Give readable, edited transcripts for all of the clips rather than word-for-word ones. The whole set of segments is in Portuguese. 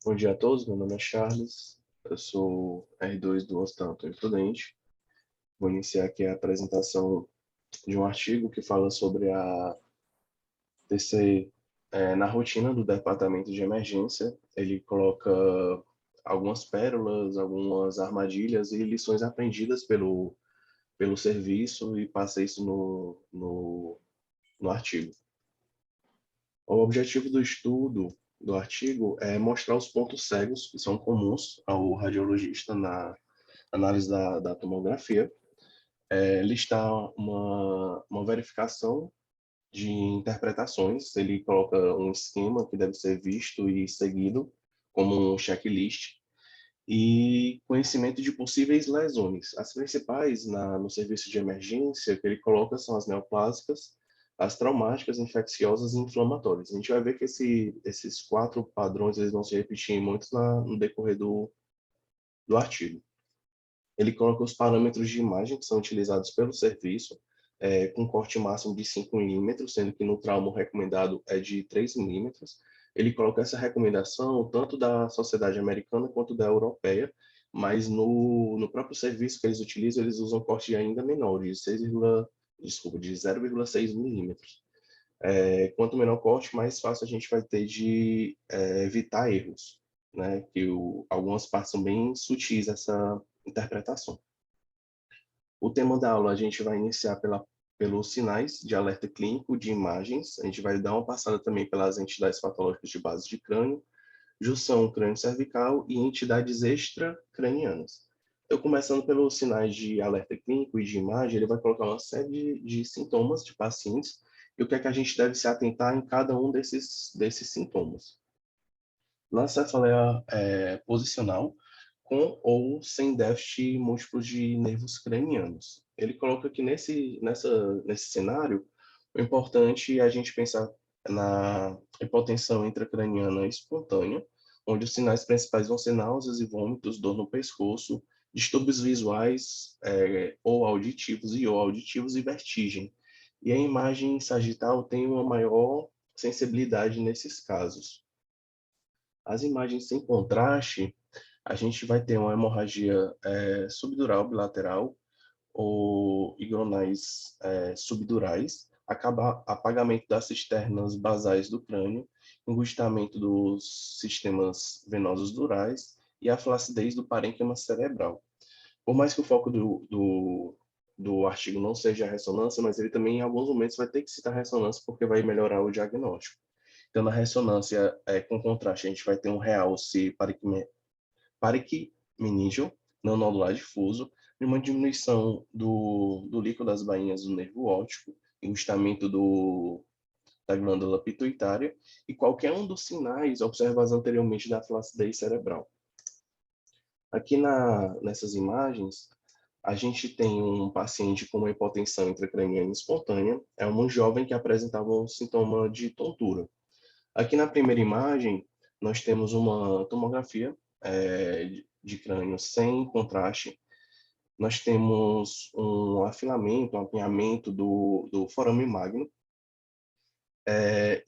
Bom dia a todos, meu nome é Charles, eu sou R2 do Hospital Antônio Prudente. Vou iniciar aqui a apresentação de um artigo que fala sobre a TC na rotina do Departamento de Emergência. Ele coloca algumas pérolas, algumas armadilhas e lições aprendidas pelo serviço e passa isso no artigo. O objetivo do estudo do artigo é mostrar os pontos cegos que são comuns ao radiologista na análise da tomografia, listar uma verificação de interpretações. Ele coloca um esquema que deve ser visto e seguido como um checklist, e conhecimento de possíveis lesões. As principais no serviço de emergência que ele coloca são as neoplásicas, as traumáticas, infecciosas e inflamatórias. A gente vai ver que esses quatro padrões eles vão se repetir muito no decorrer do artigo. Ele coloca os parâmetros de imagem que são utilizados pelo serviço, com corte máximo de 5 milímetros, sendo que no trauma o recomendado é de 3 milímetros. Ele coloca essa recomendação tanto da sociedade americana quanto da europeia, mas no próprio serviço que eles utilizam, eles usam corte ainda menor, de 0,6 milímetros. Quanto menor o corte, mais fácil a gente vai ter de evitar erros, né? Que algumas partes são bem sutis essa interpretação. O tema da aula a gente vai iniciar pelos sinais de alerta clínico de imagens. A gente vai dar uma passada também pelas entidades patológicas de base de crânio, junção crânio-cervical e entidades extracranianas. Então, começando pelos sinais de alerta clínico e de imagem, ele vai colocar uma série de sintomas de pacientes e o que é que a gente deve se atentar em cada um desses sintomas. Na cefaleia posicional, com ou sem déficit múltiplo de nervos cranianos. Ele coloca que nesse cenário, o importante é a gente pensar na hipotensão intracraniana espontânea, onde os sinais principais vão ser náuseas e vômitos, dor no pescoço, distúrbios visuais ou auditivos e vertigem. E a imagem sagital tem uma maior sensibilidade nesses casos. As imagens sem contraste, a gente vai ter uma hemorragia subdural bilateral ou hidronais subdurais, apagamento das cisternas basais do crânio, engurgitamento dos sistemas venosos durais e a flacidez do parênquima cerebral. Por mais que o foco do artigo não seja a ressonância, mas ele também em alguns momentos vai ter que citar a ressonância porque vai melhorar o diagnóstico. Então, na ressonância com contraste, a gente vai ter um realce pariquimenígeo, não nodular difuso, e uma diminuição do líquido das bainhas do nervo óptico, engustamento da glândula pituitária e qualquer um dos sinais observados anteriormente da flacidez cerebral. Aqui nessas imagens, a gente tem um paciente com uma hipotensão intracraniana espontânea, é um jovem que apresentava um sintoma de tontura. Aqui na primeira imagem, nós temos uma tomografia de crânio sem contraste. Nós temos um afilamento, um apinhamento do forame magno.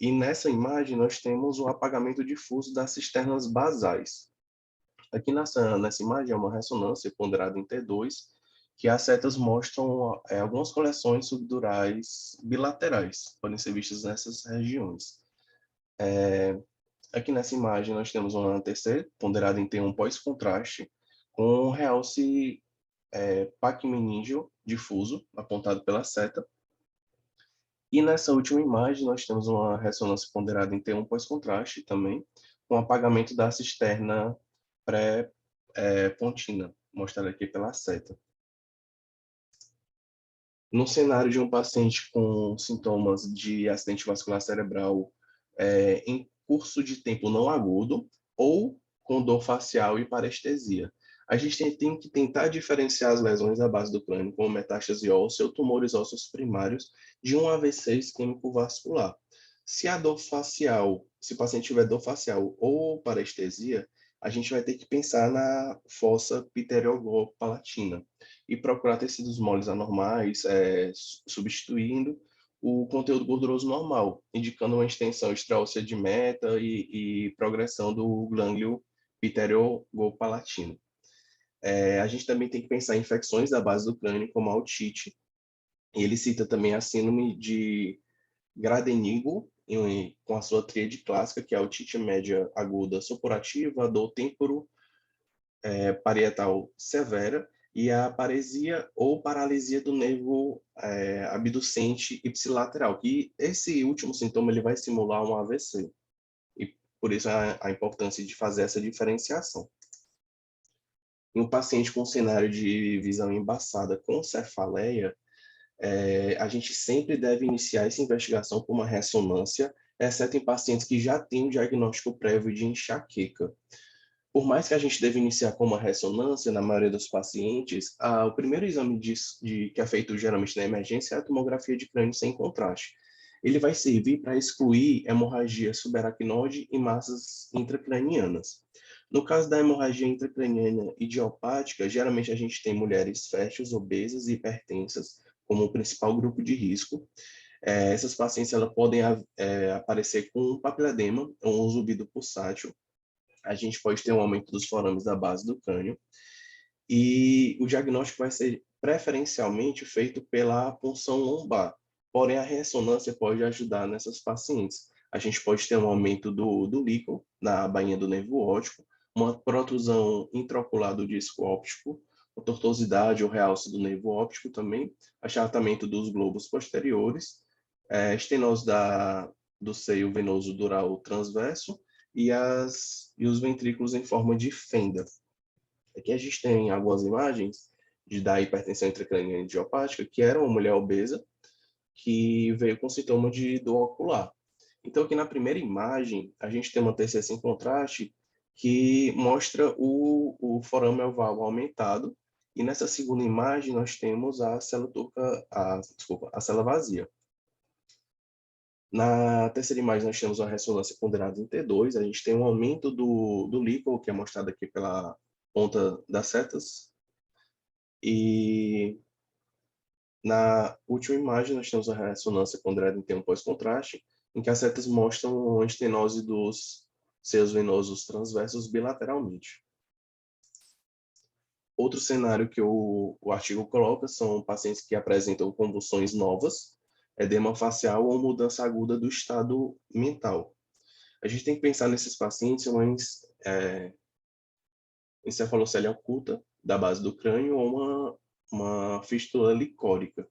E nessa imagem, nós temos o apagamento difuso das cisternas basais. Aqui nessa imagem é uma ressonância ponderada em T2, que as setas mostram algumas coleções subdurais bilaterais, podem ser vistas nessas regiões. Aqui nessa imagem nós temos uma TC ponderada em T1 pós-contraste, com um realce paquimenídeo difuso, apontado pela seta. E nessa última imagem nós temos uma ressonância ponderada em T1 pós-contraste também, com apagamento da cisterna pré-pontina, mostrada aqui pela seta. No cenário de um paciente com sintomas de acidente vascular cerebral em curso de tempo não agudo ou com dor facial e parestesia, a gente tem que tentar diferenciar as lesões à base do crânio, como metástase óssea ou tumores ósseos primários, de um AVC isquêmico vascular. Se o paciente tiver dor facial ou parestesia, a gente vai ter que pensar na fossa pterioglobo-palatina e procurar tecidos moles anormais, substituindo o conteúdo gorduroso normal, indicando uma extensão extraóssea de meta e progressão do glânglio pterygopalatino. A gente também tem que pensar em infecções da base do crânio, como a otite. E ele cita também a síndrome de Gradenigo, com a sua tríade clássica, que é a otite média aguda supurativa, dor parietal severa, e a paresia ou paralisia do nervo abducente ipsilateral, que esse último sintoma ele vai simular um AVC. E por isso a importância de fazer essa diferenciação. Em um paciente com cenário de visão embaçada com cefaleia, a gente sempre deve iniciar essa investigação com uma ressonância, exceto em pacientes que já têm um diagnóstico prévio de enxaqueca. Por mais que a gente deva iniciar com uma ressonância, na maioria dos pacientes, o primeiro exame que é feito geralmente na emergência é a tomografia de crânio sem contraste. Ele vai servir para excluir hemorragia subaracnoide e massas intracranianas. No caso da hemorragia intracraniana idiopática, geralmente a gente tem mulheres férteis, obesas e hipertensas como o principal grupo de risco. Essas pacientes elas podem aparecer com papiledema ou um zumbido pulsátil. A gente pode ter um aumento dos forames da base do crânio. E o diagnóstico vai ser preferencialmente feito pela punção lombar. Porém, a ressonância pode ajudar nessas pacientes. A gente pode ter um aumento do líquido na bainha do nervo óptico, uma protrusão intraocular do disco óptico, uma tortuosidade ou realce do nervo óptico também, achatamento dos globos posteriores, estenose do seio venoso dural transverso e os ventrículos em forma de fenda. Aqui a gente tem algumas imagens da hipertensão intracraniana idiopática, que era uma mulher obesa que veio com sintoma de dor ocular. Então, aqui na primeira imagem, a gente tem uma TC sem contraste que mostra o forame oval aumentado, e nessa segunda imagem nós temos a célula turca, a célula vazia. Na terceira imagem, nós temos uma ressonância ponderada em T2, a gente tem um aumento do líquido, que é mostrado aqui pela ponta das setas, e na última imagem, nós temos a ressonância ponderada em T1 pós-contraste, em que as setas mostram a estenose dos seios venosos transversos bilateralmente. Outro cenário que o artigo coloca são pacientes que apresentam convulsões novas, edema facial ou mudança aguda do estado mental. A gente tem que pensar nesses pacientes uma encefalocele oculta da base do crânio ou uma fístula licórica.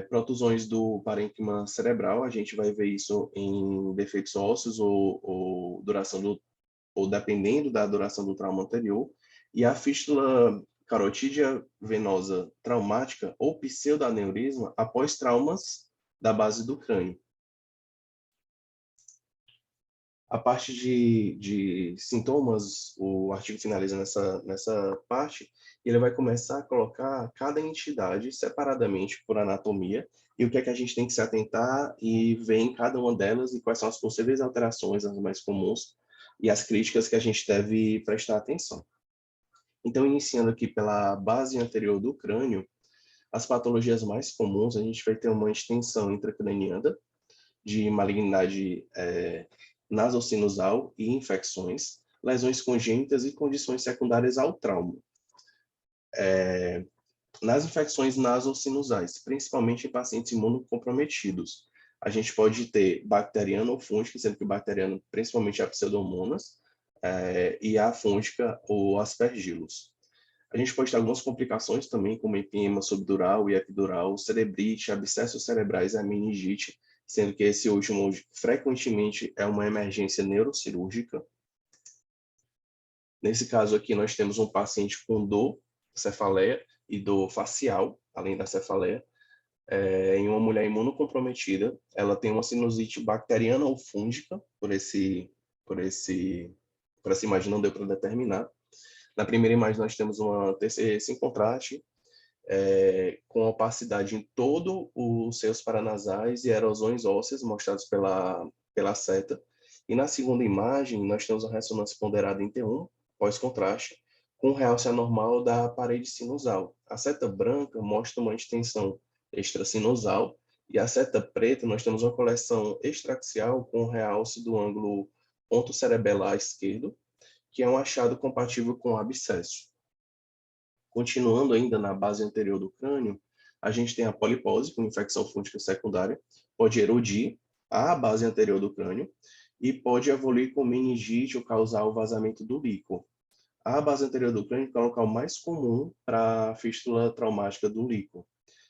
Protusões do parênquima cerebral, a gente vai ver isso em defeitos ósseos ou dependendo da duração do trauma anterior, e a fístula carotídea venosa traumática ou pseudoaneurisma após traumas da base do crânio. A parte de sintomas, o artigo finaliza nessa parte, e ele vai começar a colocar cada entidade separadamente por anatomia, e o que é que a gente tem que se atentar e ver em cada uma delas, e quais são as possíveis alterações, as mais comuns, e as críticas que a gente deve prestar atenção. Então, iniciando aqui pela base anterior do crânio, as patologias mais comuns, a gente vai ter uma extensão intracraniana de malignidade nasocinusal e infecções, lesões congênitas e condições secundárias ao trauma. Nas infecções nasocinusais, principalmente em pacientes imunocomprometidos, a gente pode ter bacteriana ou fúngica, sendo que o bacteriano principalmente a Pseudomonas, e a fúngica ou Aspergillus. A gente pode ter algumas complicações também, como empima subdural e epidural, cerebrite, abscessos cerebrais e a meningite, sendo que esse último frequentemente é uma emergência neurocirúrgica. Nesse caso aqui, nós temos um paciente com dor, cefaleia e dor facial, além da cefaleia, em uma mulher imunocomprometida. Ela tem uma sinusite bacteriana ou fúngica, por essa imagem não deu para determinar. Na primeira imagem, nós temos uma TC sem contraste, com opacidade em todos os seios paranasais e erosões ósseas mostrados pela seta. E na segunda imagem, nós temos a ressonância ponderada em T1, pós-contraste, com realce anormal da parede sinusal. A seta branca mostra uma extensão extrasinusal E a seta preta, nós temos uma coleção extraxial com realce do ângulo ponto cerebelar esquerdo, que é um achado compatível com o abscesso. Continuando ainda na base anterior do crânio, a gente tem a polipose, com infecção fúngica secundária, pode erodir a base anterior do crânio e pode evoluir com meningite ou causar o vazamento do líquor. A base anterior do crânio é o local mais comum para a fístula traumática do líquor.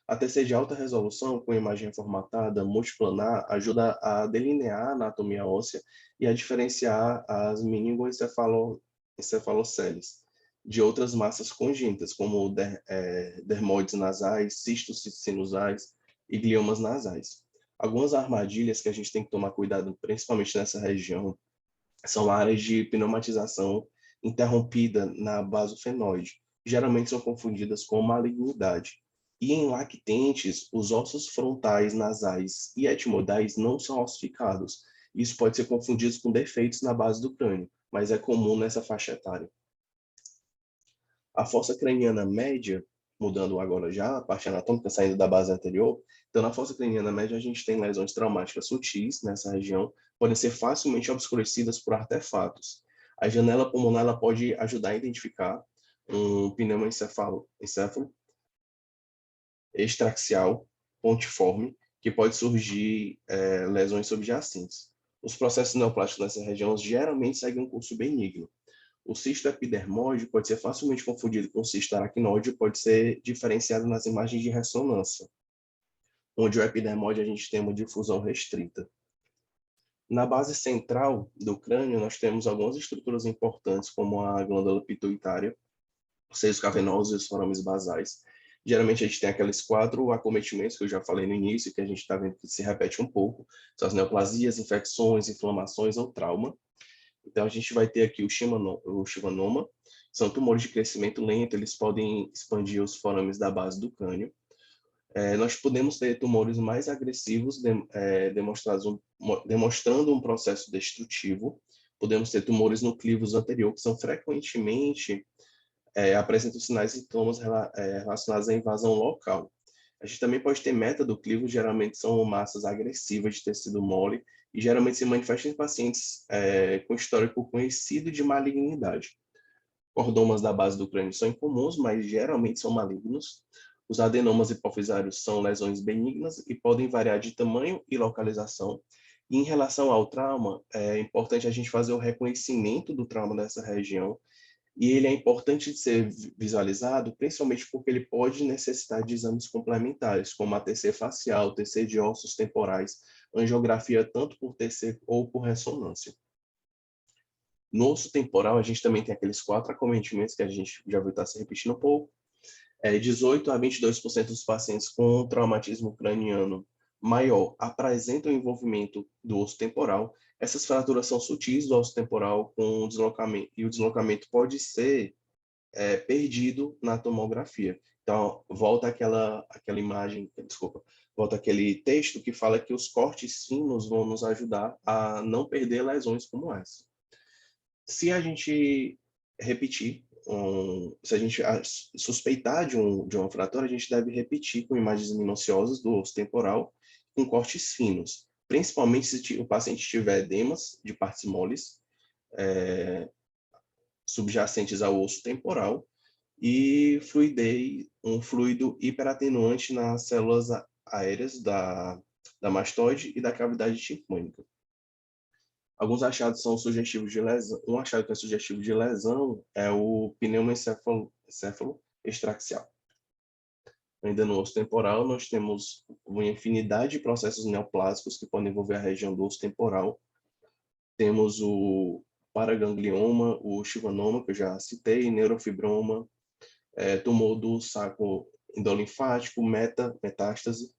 A TC de alta resolução, com imagem formatada multiplanar, ajuda a delinear a anatomia óssea e a diferenciar as meningoencefaloceles de outras massas congênitas, como dermoides nasais, cistos sinusais e gliomas nasais. Algumas armadilhas que a gente tem que tomar cuidado, principalmente nessa região, são áreas de pneumatização interrompida na basofenoide. Geralmente são confundidas com malignidade. E em lactentes, os ossos frontais, nasais e etmodais não são ossificados. Isso pode ser confundido com defeitos na base do crânio, mas é comum nessa faixa etária. A fossa craniana média, mudando agora já a parte anatômica, saindo da base anterior, então na fossa craniana média a gente tem lesões traumáticas sutis nessa região, podem ser facilmente obscurecidas por artefatos. A janela pulmonar ela pode ajudar a identificar um pneumoencefalo extraxial pontiforme, que pode surgir lesões subjacentes. Os processos neoplásticos nessa região geralmente seguem um curso benigno. O cisto epidermoide pode ser facilmente confundido com o cisto aracnoide e pode ser diferenciado nas imagens de ressonância, onde o epidermoide a gente tem uma difusão restrita. Na base central do crânio, nós temos algumas estruturas importantes, como a glândula pituitária, os seios cavernosos e os forames basais. Geralmente a gente tem aqueles 4 acometimentos que eu já falei no início, que a gente está vendo que se repete um pouco, são as neoplasias, infecções, inflamações ou trauma. Então, a gente vai ter aqui o schwannoma, são tumores de crescimento lento, eles podem expandir os forames da base do crânio. Nós podemos ter tumores mais agressivos, demonstrando um processo destrutivo. Podemos ter tumores no clivus anterior, que são frequentemente apresentam sinais e sintomas relacionados à invasão local. A gente também pode ter meta do clivo, geralmente são massas agressivas de tecido mole, e geralmente se manifestam em pacientes com histórico conhecido de malignidade. Cordomas da base do crânio são incomuns, mas geralmente são malignos. Os adenomas hipofisários são lesões benignas e podem variar de tamanho e localização. E em relação ao trauma, é importante a gente fazer o reconhecimento do trauma dessa região, e ele é importante de ser visualizado, principalmente porque ele pode necessitar de exames complementares, como a TC facial, TC de ossos temporais, angiografia tanto por TC ou por ressonância. No osso temporal, a gente também tem aqueles 4 acometimentos que a gente já viu estar se repetindo um pouco. 18 a 22% dos pacientes com traumatismo craniano maior apresentam envolvimento do osso temporal. Essas fraturas são sutis do osso temporal com deslocamento, e o deslocamento pode ser perdido na tomografia. Então, volta aquela imagem, desculpa, volta aquele texto que fala que os cortes finos vão nos ajudar a não perder lesões como essa. Se a gente repetir, se a gente suspeitar de uma fratura, a gente deve repetir com imagens minuciosas do osso temporal com cortes finos, principalmente se o paciente tiver edemas de partes moles, subjacentes ao osso temporal, e um fluido hiperatenuante nas células aéreas da mastoide e da cavidade timpânica. Alguns achados são sugestivos de lesão. Um achado que é sugestivo de lesão é o pneumoencefalo extraxial. Ainda no osso temporal, nós temos uma infinidade de processos neoplásicos que podem envolver a região do osso temporal. Temos o paraganglioma, o schwannoma, que eu já citei, neurofibroma, tumor do saco endolinfático, metástase,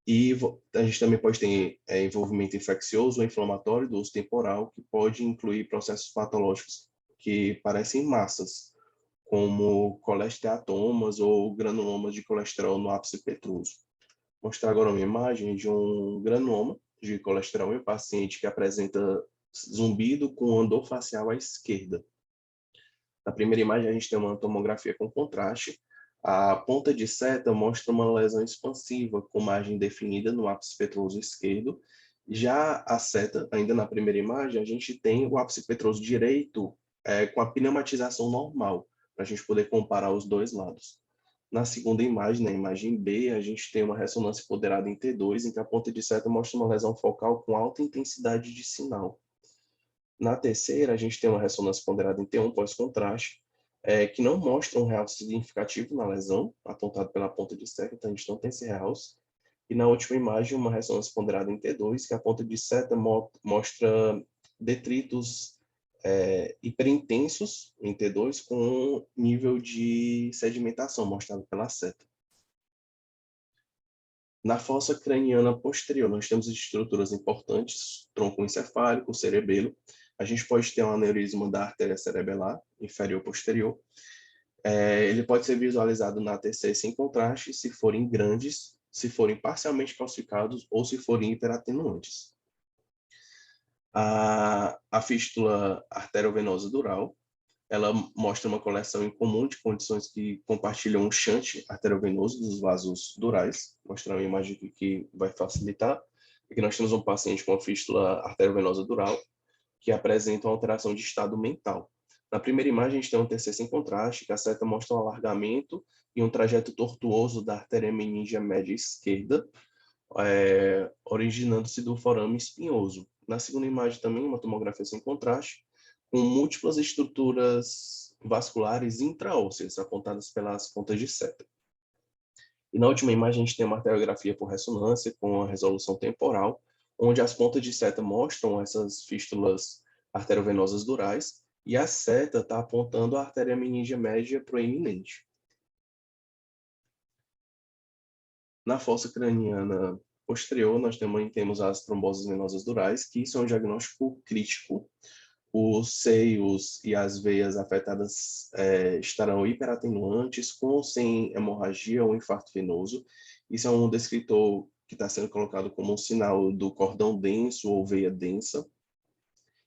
e a gente também pode ter envolvimento infeccioso ou inflamatório do osso temporal, que pode incluir processos patológicos que parecem massas, como colesteatomas ou granulomas de colesterol no ápice petroso. Vou mostrar agora uma imagem de um granuloma de colesterol em um paciente que apresenta zumbido com andor facial à esquerda. Na primeira imagem, a gente tem uma tomografia com contraste. A ponta de seta mostra uma lesão expansiva com margem definida no ápice petroso esquerdo. Já a seta, ainda na primeira imagem, a gente tem o ápice petroso direito com a pneumatização normal, para a gente poder comparar os dois lados. Na segunda imagem, na imagem B, a gente tem uma ressonância ponderada em T2, em que a ponta de seta mostra uma lesão focal com alta intensidade de sinal. Na terceira, a gente tem uma ressonância ponderada em T1 pós-contraste, que não mostra um realce significativo na lesão, apontado pela ponta de seta, então a gente não tem esse realce. E na última imagem, uma ressonância ponderada em T2, que a ponta de seta mostra detritos hiperintensos em T2 com nível de sedimentação mostrado pela seta. Na fossa craniana posterior, nós temos estruturas importantes, tronco encefálico, cerebelo. A gente pode ter um aneurisma da artéria cerebelar inferior posterior. Ele pode ser visualizado na TC sem contraste, se forem grandes, se forem parcialmente calcificados ou se forem hiperatenuantes. A fístula arteriovenosa dural, ela mostra uma coleção em comum de condições que compartilham um shunt arteriovenoso dos vasos durais. Vou mostrar uma imagem aqui que vai facilitar. Aqui nós temos um paciente com fístula arteriovenosa dural que apresenta uma alteração de estado mental. Na primeira imagem, a gente tem um TC sem contraste, que a seta mostra um alargamento e um trajeto tortuoso da artéria meningia média esquerda, originando-se do forame espinhoso. Na segunda imagem também, uma tomografia sem contraste, com múltiplas estruturas vasculares intraósseas apontadas pelas pontas de seta. E na última imagem a gente tem uma arteriografia por ressonância com a resolução temporal, onde as pontas de seta mostram essas fístulas arteriovenosas durais e a seta está apontando a artéria meningia média proeminente. Na fossa craniana posterior, nós também temos as tromboses venosas durais, que são um diagnóstico crítico. Os seios e as veias afetadas estarão hiperatenuantes, com ou sem hemorragia ou infarto venoso. Isso é um descritor que está sendo colocado como um sinal do cordão denso ou veia densa.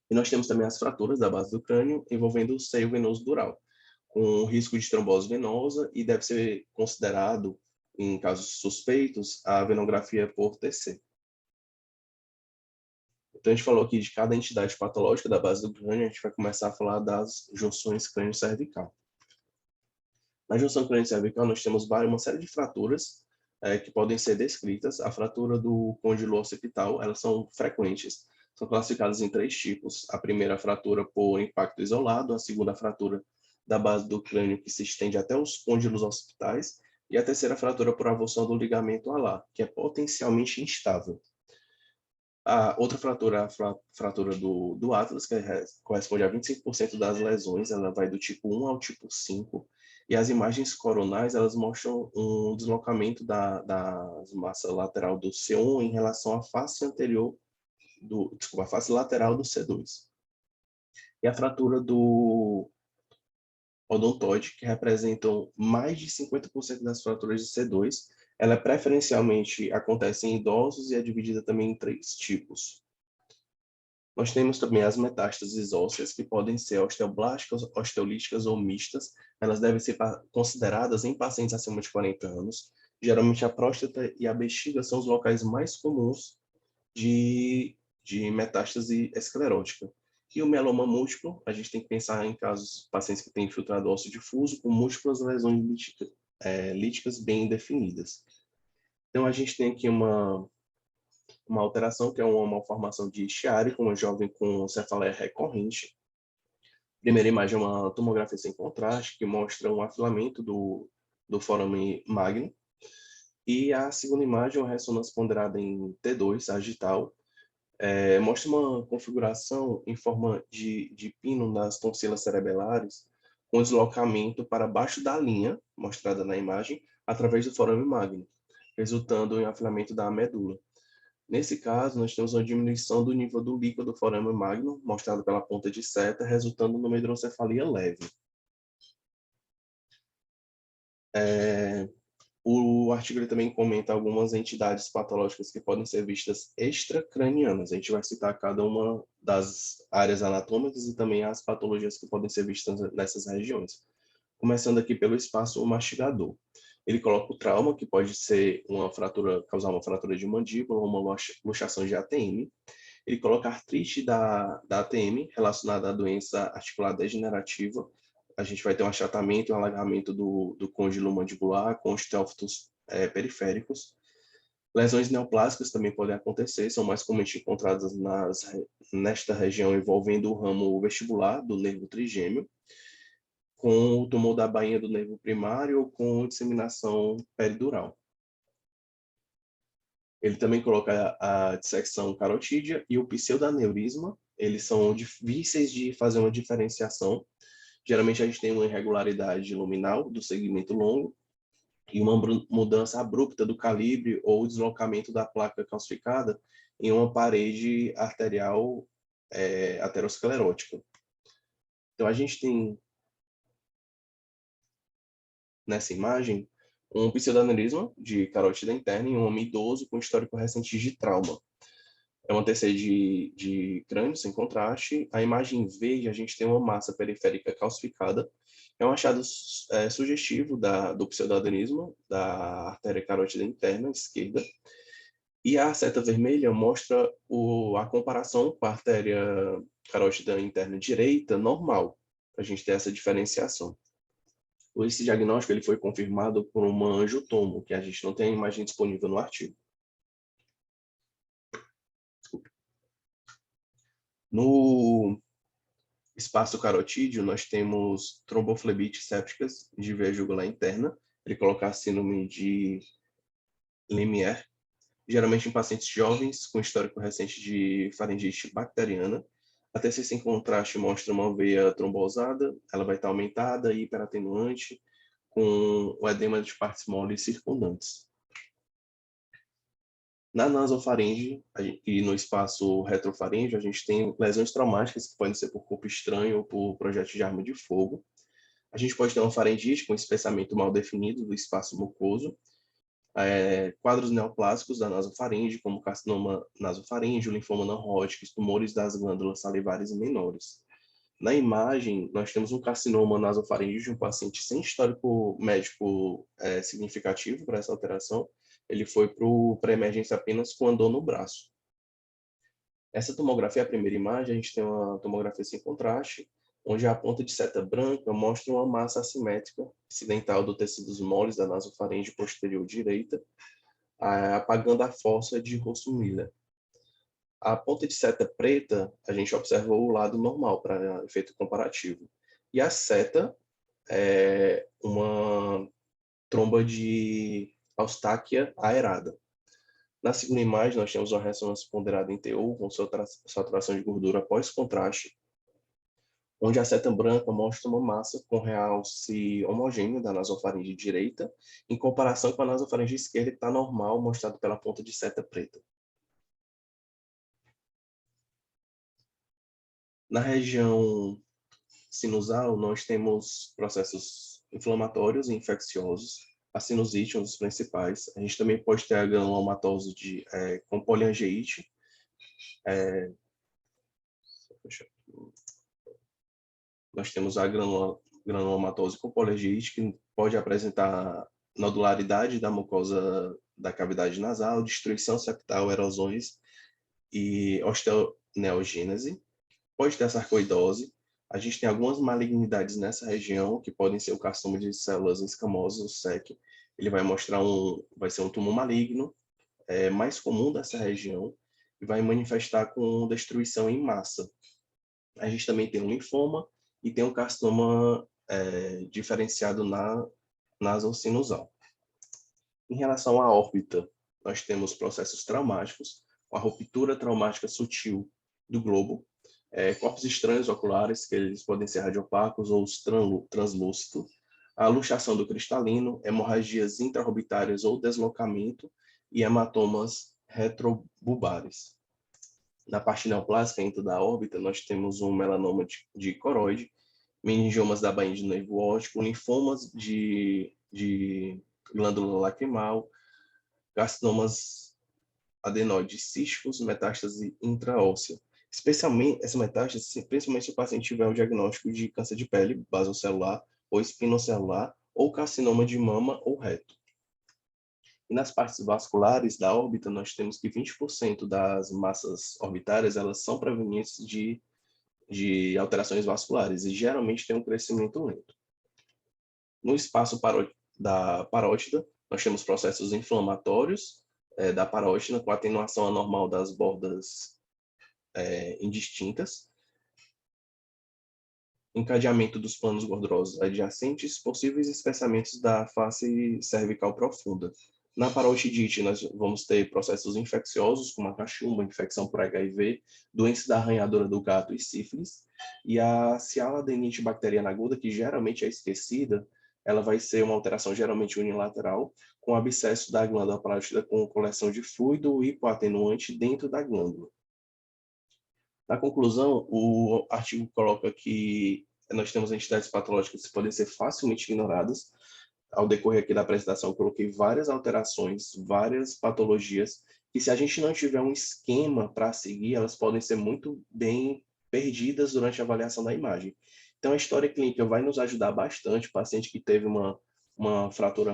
E nós temos também as fraturas da base do crânio envolvendo o seio venoso dural, com risco de trombose venosa e deve ser considerado, em casos suspeitos, a venografia por TC. Então, a gente falou aqui de cada entidade patológica da base do crânio, a gente vai começar a falar das junções crânio-cervical. Na junção crânio-cervical, nós temos uma série de fraturas que podem ser descritas. A fratura do côndilo occipital, elas são frequentes, são classificadas em 3 tipos. A primeira fratura por impacto isolado, a segunda fratura da base do crânio que se estende até os côndilos occipitais, e a terceira fratura por avulsão do ligamento alar, que é potencialmente instável. A outra fratura, a fratura do Atlas, que corresponde a 25% das lesões, ela vai do tipo 1 ao tipo 5, e as imagens coronais, elas mostram um deslocamento da massa lateral do C1 em relação à face anterior, a face lateral do C2. E a fratura do odontoide, que representam mais de 50% das fraturas de C2, ela preferencialmente acontece em idosos e é dividida também em 3 tipos. Nós temos também as metástases ósseas, que podem ser osteoblásticas, osteolíticas ou mistas. Elas devem ser consideradas em pacientes acima de 40 anos. Geralmente a próstata e a bexiga são os locais mais comuns de metástase esclerótica. E o mieloma múltiplo, a gente tem que pensar em casos pacientes que têm infiltrado ósseo difuso com múltiplas lesões líticas bem definidas. Então, a gente tem aqui uma alteração, que é uma malformação de Chiari, com uma jovem com cefaleia recorrente. A primeira imagem é uma tomografia sem contraste, que mostra um afilamento do forame magno. E a segunda imagem é uma ressonância ponderada em T2, sagital. Mostra uma configuração em forma de pino nas tonsilas cerebelares, com deslocamento para baixo da linha, mostrada na imagem, através do forame magno, resultando em afilamento da medula. Nesse caso, nós temos uma diminuição do nível do líquido do forame magno, mostrado pela ponta de seta, resultando numa hidrocefalia leve. O artigo ele também comenta algumas entidades patológicas que podem ser vistas extracranianas. A gente vai citar cada uma das áreas anatômicas e também as patologias que podem ser vistas nessas regiões. Começando aqui pelo espaço mastigador. Ele coloca o trauma, que pode ser uma fratura, causar uma fratura de mandíbula ou uma luxação de ATM. Ele coloca a artrite da ATM relacionada à doença articular degenerativa. A gente vai ter um achatamento e um alargamento do côndilo mandibular com osteófitos periféricos. Lesões neoplásicas também podem acontecer, são mais comumente encontradas nesta região envolvendo o ramo vestibular do nervo trigêmeo, com o tumor da bainha do nervo primário ou com disseminação peridural. Ele também coloca a dissecção carotídea e o pseudaneurisma. Eles são difíceis de fazer uma diferenciação. Geralmente a gente tem uma irregularidade luminal do segmento longo e uma mudança abrupta do calibre ou deslocamento da placa calcificada em uma parede arterial aterosclerótica. Então a gente tem nessa imagem um pseudaneurisma de carótida interna em um homem idoso com histórico recente de trauma. É uma TC de crânio sem contraste. A imagem verde, a gente tem uma massa periférica calcificada. É um achado sugestivo do pseudoadenismo da artéria carótida interna esquerda. E a seta vermelha mostra a comparação com a artéria carótida interna direita normal, para a gente ter essa diferenciação. Esse diagnóstico ele foi confirmado por uma angiotomo, que a gente não tem a imagem disponível no artigo. No espaço carotídeo, nós temos tromboflebites sépticas de veia jugular interna. Ele coloca a síndrome de Lemierre, geralmente em pacientes jovens com histórico recente de faringite bacteriana. A TC sem contraste mostra uma veia trombosada, ela vai estar aumentada e hiperatenuante, com o edema de partes moles circundantes. Na nasofaringe e no espaço retrofaringe, a gente tem lesões traumáticas que podem ser por corpo estranho ou por projétil de arma de fogo. A gente pode ter uma faringite com espessamento mal definido do espaço mucoso, quadros neoplásicos da nasofaringe, como carcinoma nasofaríngeo, linfoma não Hodgkin, tumores das glândulas salivares menores. Na imagem, nós temos um carcinoma nasofaríngeo de um paciente sem histórico médico significativo para essa alteração. Ele foi para a emergência apenas com a dor no braço. Essa tomografia, a primeira imagem, a gente tem uma tomografia sem contraste, onde a ponta de seta branca mostra uma massa assimétrica acidental do tecidos moles da nasofaringe posterior direita, apagando a fossa de Rossum-Miller. A ponta de seta preta, a gente observa o lado normal para efeito comparativo. E a seta é uma tromba de Eustáquia aerada. Na segunda imagem, nós temos uma ressonância ponderada em TU, com saturação de gordura pós-contraste, onde a seta branca mostra uma massa com realce homogêneo da nasofaringe direita, em comparação com a nasofaringe esquerda, que está normal, mostrado pela ponta de seta preta. Na região sinusal, nós temos processos inflamatórios e infecciosos. A sinusite é um dos principais. A gente também pode ter a granulomatose com poliangeite. Nós temos a granulomatose com poliangeite, que pode apresentar nodularidade da mucosa da cavidade nasal, destruição septal, erosões e osteoneogênese. Pode ter sarcoidose. A gente tem algumas malignidades nessa região, que podem ser o carcinoma de células escamosas, o SEC. Ele vai vai ser um tumor maligno, mais comum dessa região, e vai manifestar com destruição em massa. A gente também tem um linfoma e tem um carcinoma diferenciado na nasosinusal. Em relação à órbita, nós temos processos traumáticos, a ruptura traumática sutil do globo, corpos estranhos oculares, que eles podem ser radiopacos ou translúcidos, a luxação do cristalino, hemorragias intraorbitárias ou deslocamento e hematomas retrobulbares. Na parte neoplásica, dentro da órbita, nós temos um melanoma de coroide, meningiomas da bainha de nervo óptico, linfomas de glândula lacrimal, carcinomas adenoides císticos, metástase intraóssea. Especialmente essa metástase, principalmente se o paciente tiver um diagnóstico de câncer de pele basocelular ou espinocelular, ou carcinoma de mama ou reto. E nas partes vasculares da órbita, nós temos que 20% das massas orbitárias elas são provenientes de alterações vasculares e geralmente tem um crescimento lento. No espaço da parótida, nós temos processos inflamatórios da parótida com atenuação anormal das bordas indistintas, encadeamento dos planos gordurosos adjacentes, possíveis espessamentos da face cervical profunda. Na parotidite, nós vamos ter processos infecciosos, como a cachumba, infecção por HIV, doença da arranhadora do gato e sífilis. E a cialadenite bacteriana aguda, que geralmente é esquecida, ela vai ser uma alteração geralmente unilateral, com abscesso da glândula parótida com coleção de fluido hipoatenuante dentro da glândula. Na conclusão, o artigo coloca que nós temos entidades patológicas que podem ser facilmente ignoradas. Ao decorrer aqui da apresentação, eu coloquei várias alterações, várias patologias, que se a gente não tiver um esquema para seguir, elas podem ser muito bem perdidas durante a avaliação da imagem. Então, a história clínica vai nos ajudar bastante. O paciente que teve uma fratura,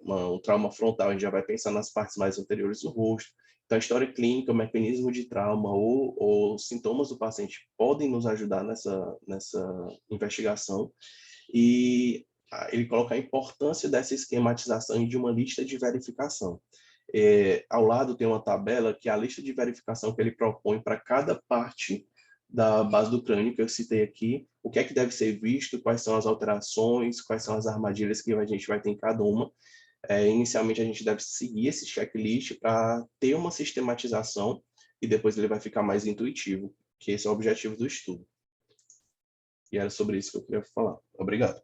um trauma frontal, a gente já vai pensar nas partes mais anteriores do rosto. Então, a história clínica, o mecanismo de trauma ou sintomas do paciente podem nos ajudar nessa investigação. E ele coloca a importância dessa esquematização e de uma lista de verificação. Ao lado tem uma tabela que é a lista de verificação que ele propõe para cada parte da base do crânio que eu citei aqui, o que é que deve ser visto, quais são as alterações, quais são as armadilhas que a gente vai ter em cada uma. Inicialmente, a gente deve seguir esse checklist para ter uma sistematização e depois ele vai ficar mais intuitivo, que esse é o objetivo do estudo. E era sobre isso que eu queria falar. Obrigado.